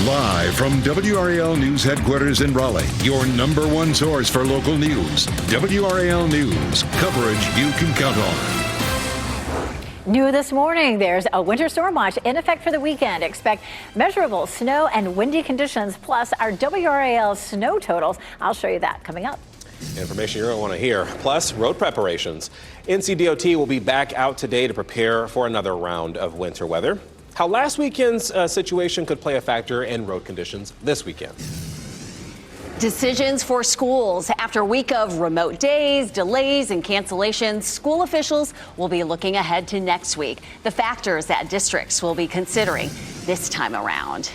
Live from WRAL News Headquarters in Raleigh, your number one source for local news. WRAL News, coverage you can count on. New this morning, there's a winter storm watch in effect for the weekend. Expect measurable snow and windy conditions, plus our WRAL snow totals. I'll show you that coming up. Information you're going to want to hear, plus road preparations. NCDOT will be back out today to prepare for another round of winter weather. How last weekend's situation could play a factor in road conditions this weekend. Decisions for schools. After a week of remote days, delays, and cancellations, school officials will be looking ahead to next week. The factors that districts will be considering this time around.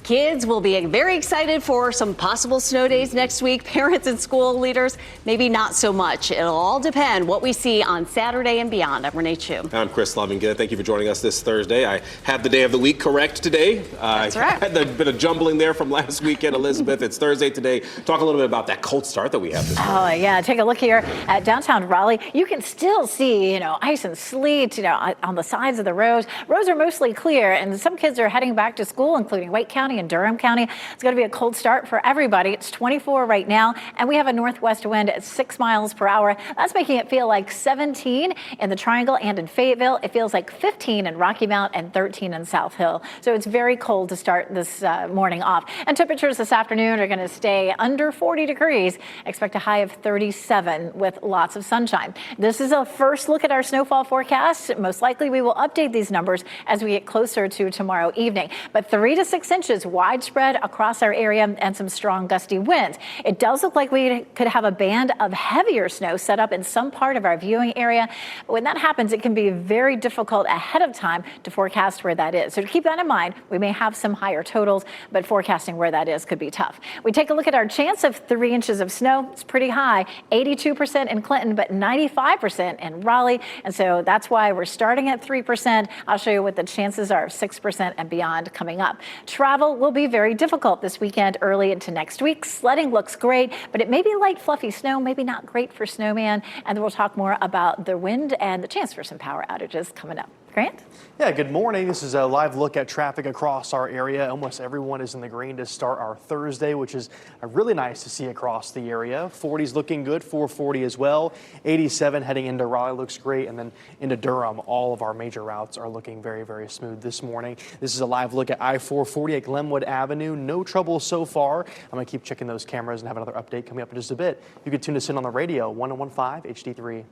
Kids will be very excited for some possible snow days next week. Parents and school leaders, maybe not so much. It'll all depend what we see on Saturday and beyond. I'm Renee Chu. I'm Chris Lovingett. Thank you for joining us this Thursday. I have the day of the week correct today. That's right. I had a bit of jumbling there from last weekend, Elizabeth. It's Thursday today. Talk a little bit about that cold start that we have this morning. Oh, yeah. Take a look here at downtown Raleigh. You can still see, ice and sleet, on the sides of the roads. Roads are mostly clear, and some kids are heading back to school, including Wake County and Durham County. It's going to be a cold start for everybody. It's 24 right now, and we have a northwest wind at 6 miles per hour. That's making it feel like 17 in the Triangle and in Fayetteville. It feels like 15 in Rocky Mount and 13 in South Hill. So it's very cold to start this morning off. And temperatures this afternoon are going to stay under 40 degrees. Expect a high of 37 with lots of sunshine. This is a first look at our snowfall forecast. Most likely we will update these numbers as we get closer to tomorrow evening. But 3 to 6 inches widespread across our area and some strong gusty winds. It does look like we could have a band of heavier snow set up in some part of our viewing area. But when that happens, it can be very difficult ahead of time to forecast where that is. So to keep that in mind, we may have some higher totals, but forecasting where that is could be tough. We take a look at our chance of 3 inches of snow. It's pretty high, 82% in Clinton, but 95% in Raleigh. And so that's why we're starting at 3%. I'll show you what the chances are of 6% and beyond coming up. Travel will be very difficult this weekend, early into next week. Sledding looks great, but it may be light, fluffy snow, maybe not great for snowman. And then we'll talk more about the wind and the chance for some power outages coming up. Grant? Yeah, good morning. This is a live look at traffic across our area. Almost everyone is in the green to start our Thursday, which is really nice to see across the area. 40's looking good, 440 as well. 87 heading into Raleigh looks great, and then into Durham. All of our major routes are looking very, very smooth this morning. This is a live look at I-440 at Glenwood Avenue. No trouble so far. I'm going to keep checking those cameras and have another update coming up in just a bit. You can tune us in on the radio, 101.5 HD3.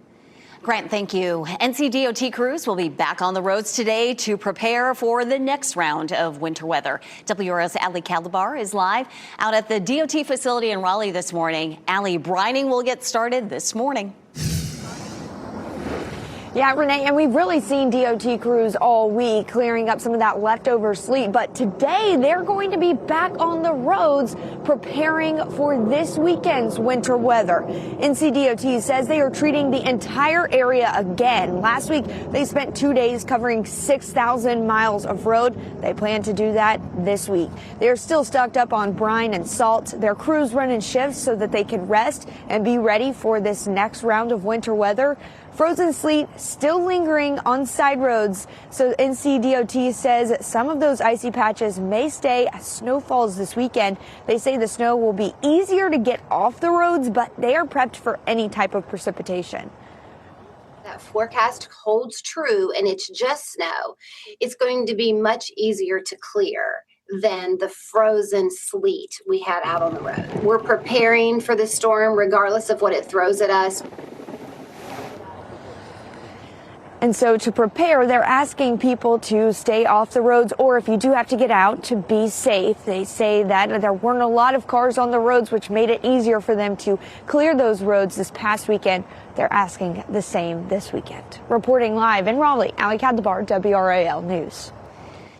Grant, thank you. NCDOT crews will be back on the roads today to prepare for the next round of winter weather. WRAL's Allie Calabar is live out at the DOT facility in Raleigh this morning. Allie, brining will get started this morning. Yeah, Renee, and we've really seen DOT crews all week clearing up some of that leftover sleet. But today they're going to be back on the roads preparing for this weekend's winter weather. NCDOT says they are treating the entire area again. Last week, they spent 2 days covering 6,000 miles of road. They plan to do that this week. They're still stocked up on brine and salt. Their crews run in shifts so that they can rest and be ready for this next round of winter weather. Frozen sleet still lingering on side roads, so NCDOT says some of those icy patches may stay as snow falls this weekend. They say the snow will be easier to get off the roads, but they are prepped for any type of precipitation. That forecast holds true and it's just snow. It's going to be much easier to clear than the frozen sleet we had out on the road. We're preparing for the storm regardless of what it throws at us. And so to prepare, they're asking people to stay off the roads, or if you do have to get out, to be safe. They say that there weren't a lot of cars on the roads, which made it easier for them to clear those roads this past weekend. They're asking the same this weekend. Reporting live in Raleigh, Allie Calabar, WRAL News.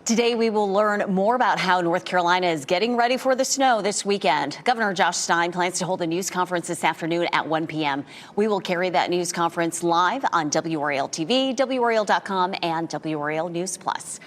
Today, we will learn more about how North Carolina is getting ready for the snow this weekend. Governor Josh Stein plans to hold a news conference this afternoon at 1 p.m. We will carry that news conference live on WRAL TV, WRAL.com, and WRAL News Plus.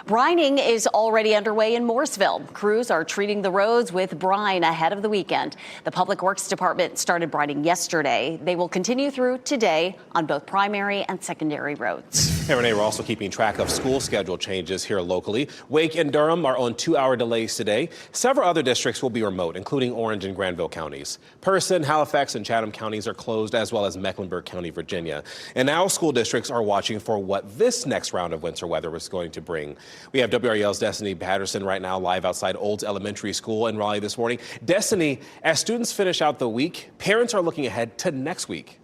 Brining is already underway in Morrisville. Crews are treating the roads with brine ahead of the weekend. The Public Works Department started brining yesterday. They will continue through today on both primary and secondary roads. Hey, Renee, we're also keeping track of school schedule changes here locally. Wake and Durham are on 2-hour delays today. Several other districts will be remote, including Orange and Granville counties. Person, Halifax, and Chatham counties are closed, as well as Mecklenburg County, Virginia. And now school districts are watching for what this next round of winter weather is going to bring. We have WRAL's Destiny Patterson right now live outside Olds Elementary School in Raleigh this morning. Destiny, as students finish out the week, parents are looking ahead to next week.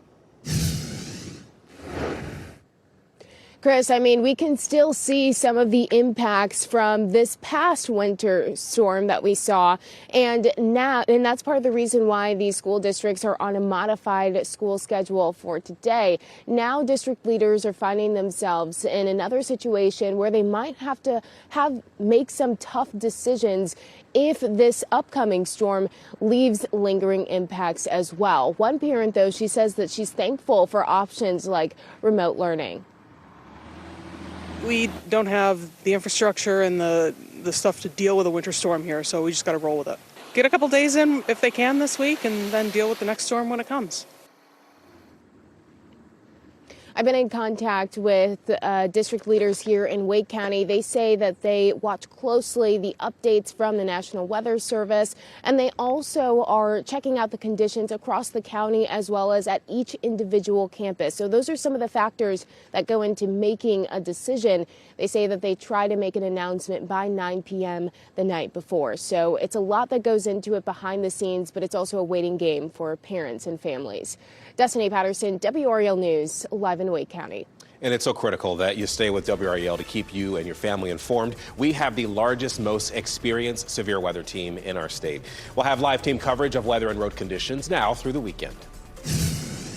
Chris, I mean, we can still see some of the impacts from this past winter storm that we saw. And that's part of the reason why these school districts are on a modified school schedule for today. Now district leaders are finding themselves in another situation where they might have to make some tough decisions if this upcoming storm leaves lingering impacts as well. One parent, though, she says that she's thankful for options like remote learning. We don't have the infrastructure and the stuff to deal with a winter storm here, so we just got to roll with it. Get a couple days in if they can this week, and then deal with the next storm when it comes. I've been in contact with district leaders here in Wake County. They say that they watch closely the updates from the National Weather Service, and they also are checking out the conditions across the county as well as at each individual campus. So those are some of the factors that go into making a decision. They say that they try to make an announcement by 9 p.m. the night before. So it's a lot that goes into it behind the scenes, but it's also a waiting game for parents and families. Destiny Patterson, WRAL News, live in Wake County. And it's so critical that you stay with WRAL to keep you and your family informed. We have the largest, most experienced severe weather team in our state. We'll have live team coverage of weather and road conditions now through the weekend.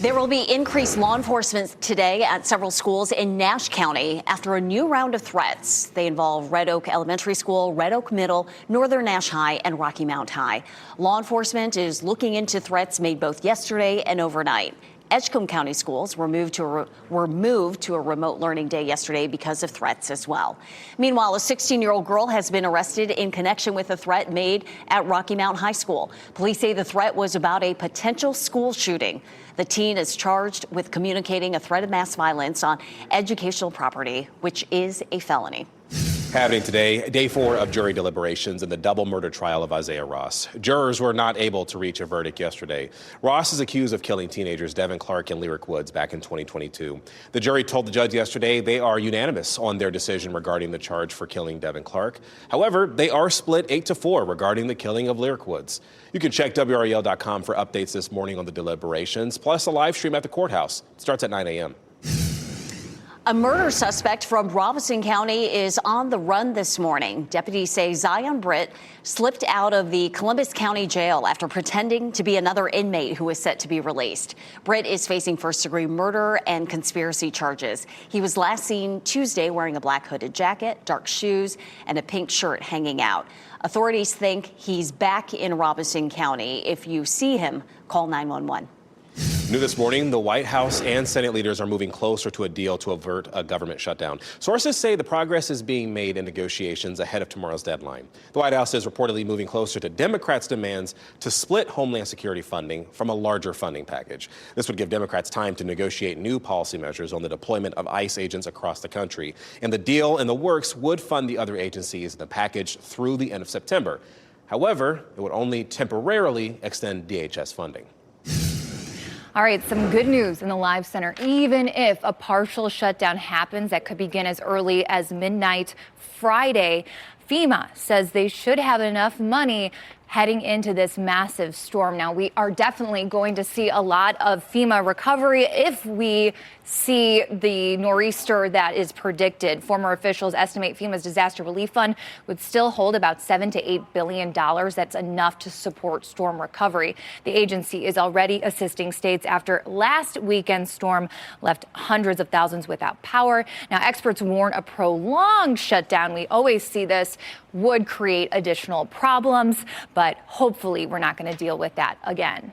There will be increased law enforcement today at several schools in Nash County after a new round of threats. They involve Red Oak Elementary School, Red Oak Middle, Northern Nash High, and Rocky Mount High. Law enforcement is looking into threats made both yesterday and overnight. Edgecombe County schools were moved to a remote learning day yesterday because of threats as well. Meanwhile, a 16-year-old girl has been arrested in connection with a threat made at Rocky Mount High School. Police say the threat was about a potential school shooting. The teen is charged with communicating a threat of mass violence on educational property, which is a felony. Happening today, day 4 of jury deliberations in the double murder trial of Isaiah Ross. Jurors were not able to reach a verdict yesterday. Ross is accused of killing teenagers Devin Clark and Lyric Woods back in 2022. The jury told the judge yesterday they are unanimous on their decision regarding the charge for killing Devin Clark. However, they are split 8-4 regarding the killing of Lyric Woods. You can check WRAL.com for updates this morning on the deliberations, plus a live stream at the courthouse. It starts at 9 a.m. A murder suspect from Robeson County is on the run this morning. Deputies say Zion Britt slipped out of the Columbus County Jail after pretending to be another inmate who is set to be released. Britt is facing first-degree murder and conspiracy charges. He was last seen Tuesday wearing a black hooded jacket, dark shoes, and a pink shirt hanging out. Authorities think he's back in Robeson County. If you see him, call 911. New this morning, the White House and Senate leaders are moving closer to a deal to avert a government shutdown. Sources say the progress is being made in negotiations ahead of tomorrow's deadline. The White House is reportedly moving closer to Democrats' demands to split Homeland Security funding from a larger funding package. This would give Democrats time to negotiate new policy measures on the deployment of ICE agents across the country. And the deal in the works would fund the other agencies in the package through the end of September. However, it would only temporarily extend DHS funding. All right, some good news in the Live Center. Even if a partial shutdown happens, that could begin as early as midnight Friday, FEMA says they should have enough money heading into this massive storm. Now, we are definitely going to see a lot of FEMA recovery if we see the nor'easter that is predicted. Former officials estimate FEMA's disaster relief fund would still hold about $7 to $8 billion. That's enough to support storm recovery. The agency is already assisting states after last weekend's storm left hundreds of thousands without power. Now, experts warn a prolonged shutdown, we always see this, would create additional problems, but hopefully we're not going to deal with that again.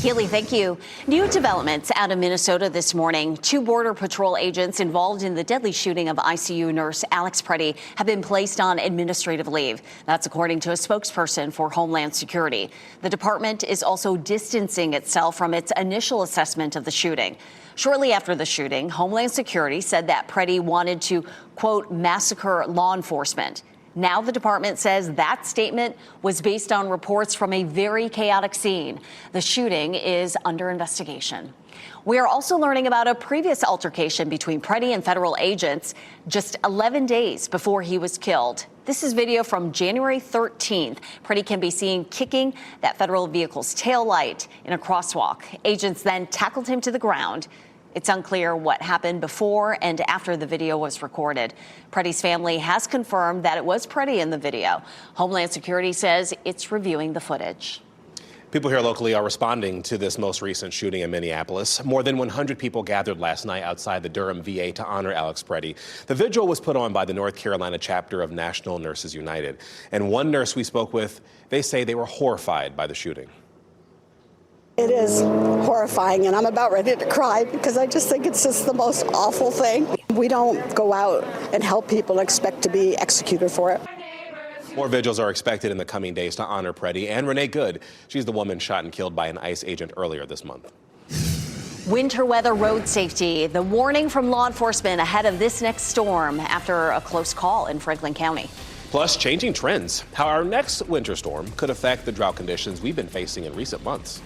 Keely, thank you. New developments out of Minnesota this morning. 2 Border Patrol agents involved in the deadly shooting of ICU nurse Alex Preddy have been placed on administrative leave. That's according to a spokesperson for Homeland Security. The department is also distancing itself from its initial assessment of the shooting. Shortly after the shooting, Homeland Security said that Preddy wanted to, quote, massacre law enforcement. Now the department says that statement was based on reports from a very chaotic scene. The shooting is under investigation. We are also learning about a previous altercation between Preddy and federal agents just 11 days before he was killed. This is video from January 13th. Preddy can be seen kicking that federal vehicle's taillight in a crosswalk. Agents then tackled him to the ground. It's unclear what happened before and after the video was recorded. Preddy's family has confirmed that it was Preddy in the video. Homeland Security says it's reviewing the footage. People here locally are responding to this most recent shooting in Minneapolis. More than 100 people gathered last night outside the Durham VA to honor Alex Preddy. The vigil was put on by the North Carolina chapter of National Nurses United. And one nurse we spoke with, they say they were horrified by the shooting. It is horrifying, and I'm about ready to cry because I just think it's just the most awful thing. We don't go out and help people and expect to be executed for it. More vigils are expected in the coming days to honor Preddy and Renee Good. She's the woman shot and killed by an ICE agent earlier this month. Winter weather road safety. The warning from law enforcement ahead of this next storm after a close call in Franklin County. Plus, changing trends. How our next winter storm could affect the drought conditions we've been facing in recent months.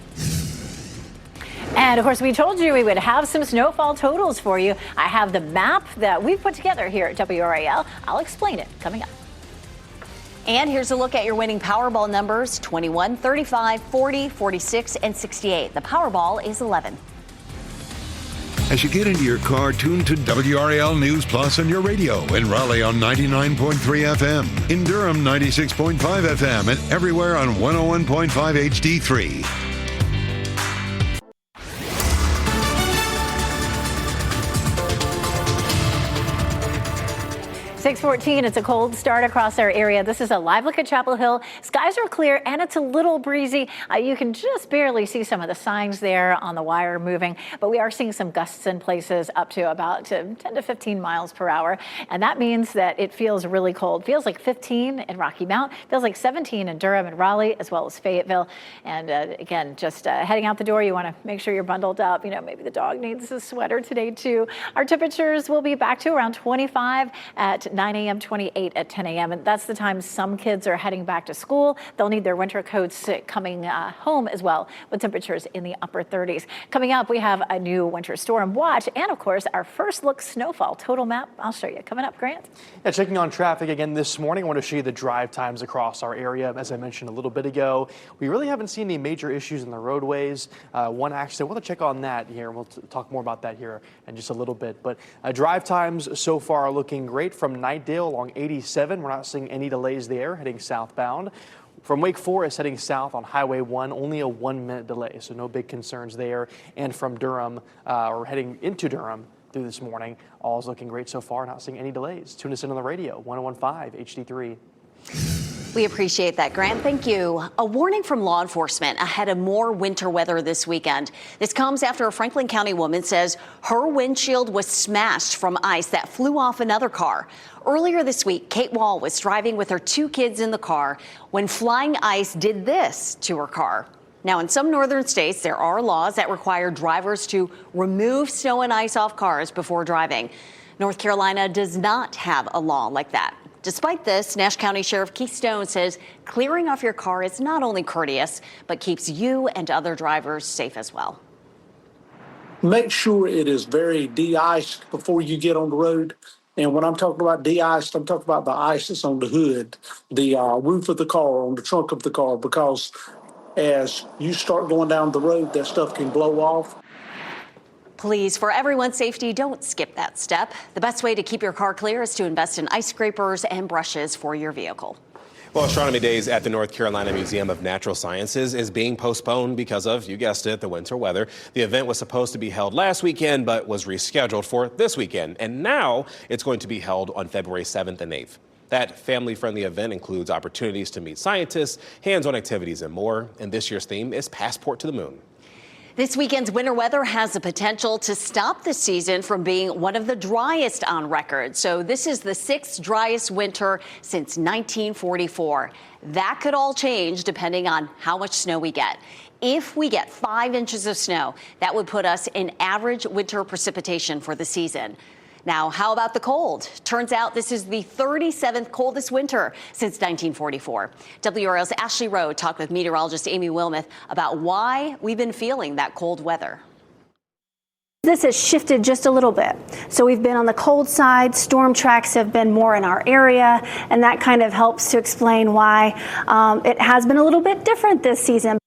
And of course, we told you we would have some snowfall totals for you. I have the map that we've put together here at WRAL. I'll explain it coming up. And here's a look at your winning Powerball numbers: 21, 35, 40, 46, and 68. The Powerball is 11. As you get into your car, tune to WRAL News Plus on your radio. In Raleigh on 99.3 FM. In Durham, 96.5 FM. And everywhere on 101.5 HD3. 6:14, it's a cold start across our area. This is a live look at Chapel Hill. Skies are clear and it's a little breezy. You can just barely see some of the signs there on the wire moving, but we are seeing some gusts in places up to about 10 to 15 miles per hour. And that means that it feels really cold. Feels like 15 in Rocky Mount, feels like 17 in Durham and Raleigh, as well as Fayetteville. And again, just heading out the door, you want to make sure you're bundled up. You know, maybe the dog needs a sweater today too. Our temperatures will be back to around 25 at 9 a.m., 28 at 10 a.m. And that's the time some kids are heading back to school. They'll need their winter coats coming home as well, with temperatures in the upper 30s. Coming up, we have a new winter storm watch and, of course, our first look snowfall total map. I'll show you. Coming up, Grant. Yeah, checking on traffic again this morning. I want to show you the drive times across our area. As I mentioned a little bit ago, we really haven't seen any major issues in the roadways. One accident. We'll check on that here. We'll talk more about that here in just a little bit. But drive times so far are looking great from Knightdale along 87. We're not seeing any delays there heading southbound. From Wake Forest heading south on Highway 1, only a 1-minute delay, so no big concerns there. And from Durham, or heading into Durham through this morning, all is looking great so far, not seeing any delays. Tune us in on the radio, 101.5 HD3. We appreciate that, Grant. Thank you. A warning from law enforcement ahead of more winter weather this weekend. This comes after a Franklin County woman says her windshield was smashed from ice that flew off another car. Earlier this week, Kate Wall was driving with her 2 kids in the car when flying ice did this to her car. Now, in some northern states, there are laws that require drivers to remove snow and ice off cars before driving. North Carolina does not have a law like that. Despite this, Nash County Sheriff Keith Stone says clearing off your car is not only courteous, but keeps you and other drivers safe as well. Make sure it is very de-iced before you get on the road. And when I'm talking about de-iced, I'm talking about the ice that's on the hood, the roof of the car, on the trunk of the car, because as you start going down the road, that stuff can blow off. Please, for everyone's safety, don't skip that step. The best way to keep your car clear is to invest in ice scrapers and brushes for your vehicle. Well, Astronomy Days at the North Carolina Museum of Natural Sciences is being postponed because of, you guessed it, the winter weather. The event was supposed to be held last weekend, but was rescheduled for this weekend. And now it's going to be held on February 7th and 8th. That family-friendly event includes opportunities to meet scientists, hands-on activities, and more. And this year's theme is Passport to the Moon. This weekend's winter weather has the potential to stop the season from being one of the driest on record. So this is the 6th driest winter since 1944. That could all change depending on how much snow we get. If we get 5 inches of snow, that would put us in average winter precipitation for the season. Now, how about the cold? Turns out this is the 37th coldest winter since 1944. WRAL's Ashley Rowe talked with meteorologist Amy Wilmoth about why we've been feeling that cold weather. This has shifted just a little bit. So we've been on the cold side, storm tracks have been more in our area, and that kind of helps to explain why it has been a little bit different this season.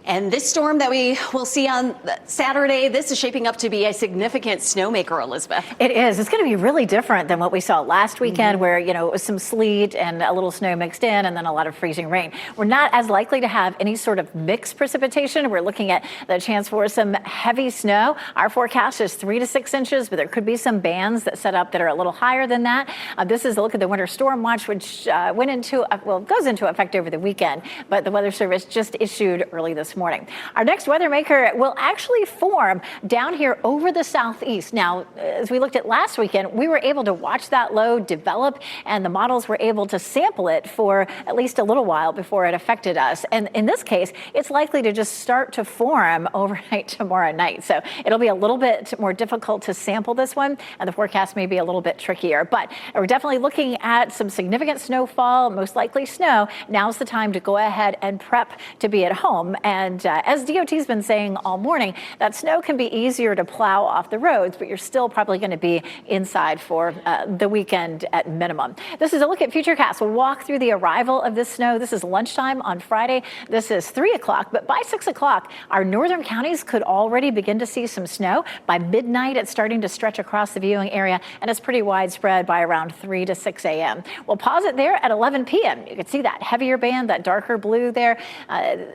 And this storm that we will see on Saturday, this is shaping up to be a significant snowmaker, Elizabeth. It is. It's going to be really different than what we saw last weekend where, it was some sleet and a little snow mixed in and then a lot of freezing rain. We're not as likely to have any sort of mixed precipitation. We're looking at the chance for some heavy snow. Our forecast is 3 to 6 inches, but there could be some bands that set up that are a little higher than that. This is a look at the winter storm watch, which goes into effect over the weekend, but the Weather Service just issued early this morning. Our next weather maker will actually form down here over the southeast. Now, as we looked at last weekend, we were able to watch that low develop, and the models were able to sample it for at least a little while before it affected us. And in this case, it's likely to just start to form overnight tomorrow night. So it'll be a little bit more difficult to sample this one, and the forecast may be a little bit trickier. But we're definitely looking at some significant snowfall, most likely snow. Now's the time to go ahead and prep to be at home. And as DOT's been saying all morning, that snow can be easier to plow off the roads, but you're still probably going to be inside for the weekend at minimum. This is a look at Futurecast. We'll walk through the arrival of this snow. This is lunchtime on Friday. This is 3 o'clock, but by 6 o'clock, our northern counties could already begin to see some snow. By midnight, it's starting to stretch across the viewing area, and it's pretty widespread by around 3 to 6 a.m. We'll pause it there at 11 p.m. You can see that heavier band, that darker blue there,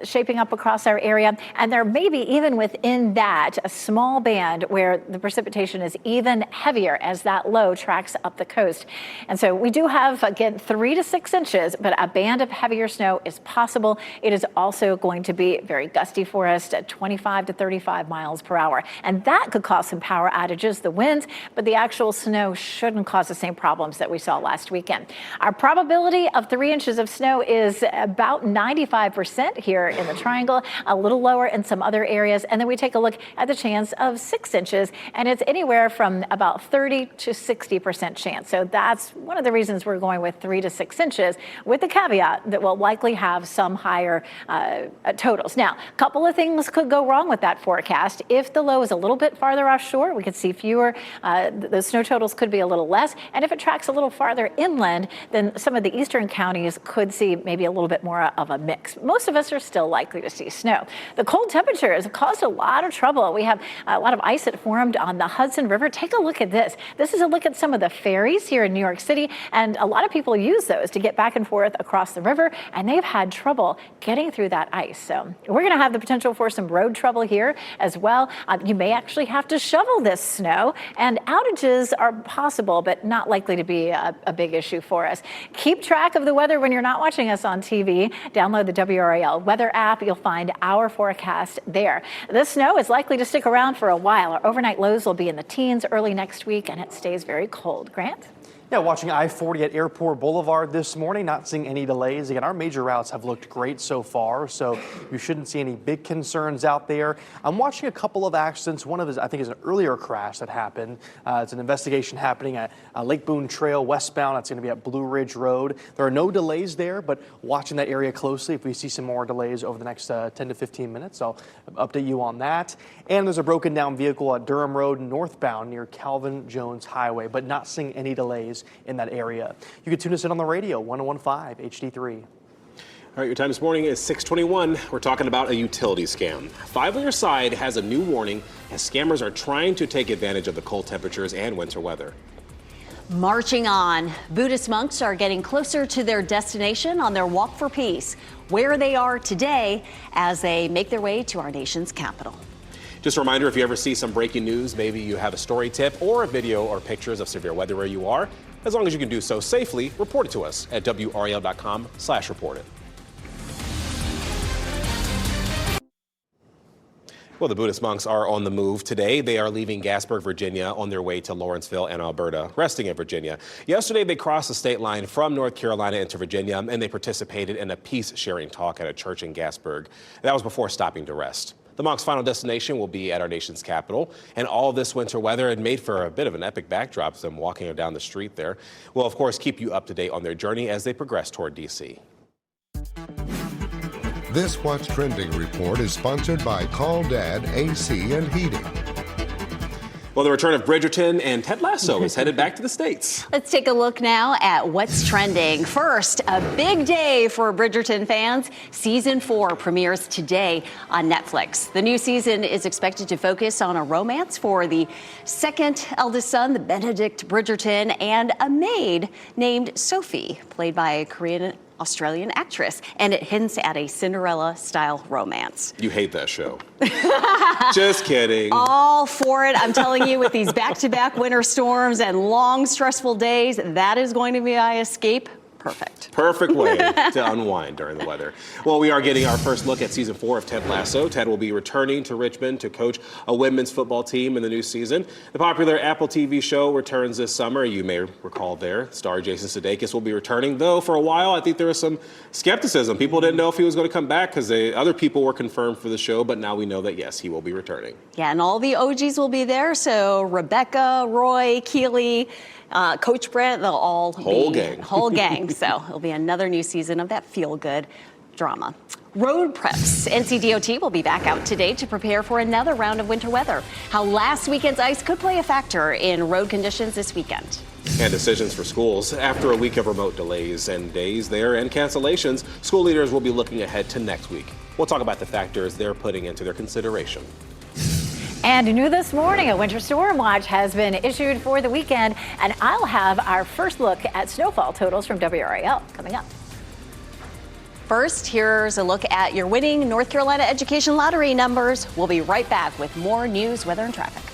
shaping up across our area. And there may be even within that a small band where the precipitation is even heavier as that low tracks up the coast. And so we do have, again, 3 to 6 inches, but a band of heavier snow is possible. It is also going to be very gusty for us at 25 to 35 miles per hour. And that could cause some power outages, the winds, but the actual snow shouldn't cause the same problems that we saw last weekend. Our probability of 3 inches of snow is about 95% here in the Triangle, a little lower in some other areas. And then we take a look at the chance of 6 inches, and it's anywhere from about 30 to 60% chance. So that's one of the reasons we're going with 3 to 6 inches, with the caveat that we'll likely have some higher totals. Now, a couple of things could go wrong with that forecast. If the low is a little bit farther offshore, we could see fewer, the snow totals could be a little less. And if it tracks a little farther inland, then some of the eastern counties could see maybe a little bit more of a mix. Most of us are still likely to see snow. The cold temperatures have caused a lot of trouble. We have a lot of ice that formed on the Hudson River. Take a look at this. This is a look at some of the ferries here in New York City, and a lot of people use those to get back and forth across the river, and they've had trouble getting through that ice. So we're going to have the potential for some road trouble here as well. You may actually have to shovel this snow, and outages are possible, but not likely to be a big issue for us. Keep track of the weather when you're not watching us on TV. Download the WRAL weather app. You'll find our forecast there. This snow is likely to stick around for a while. Our overnight lows will be in the teens early next week, and it stays very cold. Grant? Yeah, watching I-40 at Airport Boulevard this morning, not seeing any delays. Again, our major routes have looked great so far, so you shouldn't see any big concerns out there. I'm watching a couple of accidents. One of is, I think, is an earlier crash that happened. It's an investigation happening at Lake Boone Trail westbound. That's going to be at Blue Ridge Road. There are no delays there, but watching that area closely. If we see some more delays over the next 10 to 15 minutes, I'll update you on that. And there's a broken down vehicle at Durham Road northbound near Calvin Jones Highway, but not seeing any delays in that area. You can tune us in on the radio, 101.5 HD3. All right, your time this morning is 6:21. We're talking about a utility scam. Five on Your Side has a new warning as scammers are trying to take advantage of the cold temperatures and winter weather. Marching on, Buddhist monks are getting closer to their destination on their walk for peace, where they are today as they make their way to our nation's capital. Just a reminder, if you ever see some breaking news, maybe you have a story tip or a video or pictures of severe weather where you are, as long as you can do so safely, report it to us at WRAL.com/report it. Well, the Buddhist monks are on the move today. They are leaving Gasburg, Virginia, on their way to Lawrenceville and Alberta, resting in Virginia. Yesterday, they crossed the state line from North Carolina into Virginia, and they participated in a peace-sharing talk at a church in Gasburg. That was before stopping to rest. The monks' final destination will be at our nation's capital, and all this winter weather had made for a bit of an epic backdrop, them walking down the street there. We'll, of course, keep you up to date on their journey as they progress toward D.C. This What's Trending report is sponsored by Call Dad AC and Heating. Well, the return of Bridgerton and Ted Lasso is headed back to the States. Let's take a look now at what's trending. First, a big day for Bridgerton fans. Season 4 premieres today on Netflix. The new season is expected to focus on a romance for the second eldest son, the Benedict Bridgerton, and a maid named Sophie, played by a Korean-Australian actress, and it hints at a Cinderella-style romance. You hate that show. Just kidding. All for it. I'm telling you, with these back-to-back winter storms and long, stressful days, that is going to be my escape. Perfect. Perfect way to unwind during the weather. Well, we are getting our first look at season 4 of Ted Lasso. Ted will be returning to Richmond to coach a women's football team in the new season. The popular Apple TV show returns this summer. You may recall there, star Jason Sudeikis will be returning, though for a while I think there was some skepticism. People didn't know if he was going to come back because other people were confirmed for the show, but now we know that yes, he will be returning. Yeah, and all the OGs will be there. So Rebecca, Roy, Keely, Coach Brent, they'll all whole gang. So it'll be another new season of that feel-good drama. Road preps. NCDOT will be back out today to prepare for another round of winter weather. How last weekend's ice could play a factor in road conditions this weekend. And decisions for schools. After a week of remote delays and days there and cancellations, school leaders will be looking ahead to next week. We'll talk about the factors they're putting into their consideration. And new this morning, a winter storm watch has been issued for the weekend, and I'll have our first look at snowfall totals from WRAL coming up. First, here's a look at your winning North Carolina Education Lottery numbers. We'll be right back with more news, weather, and traffic.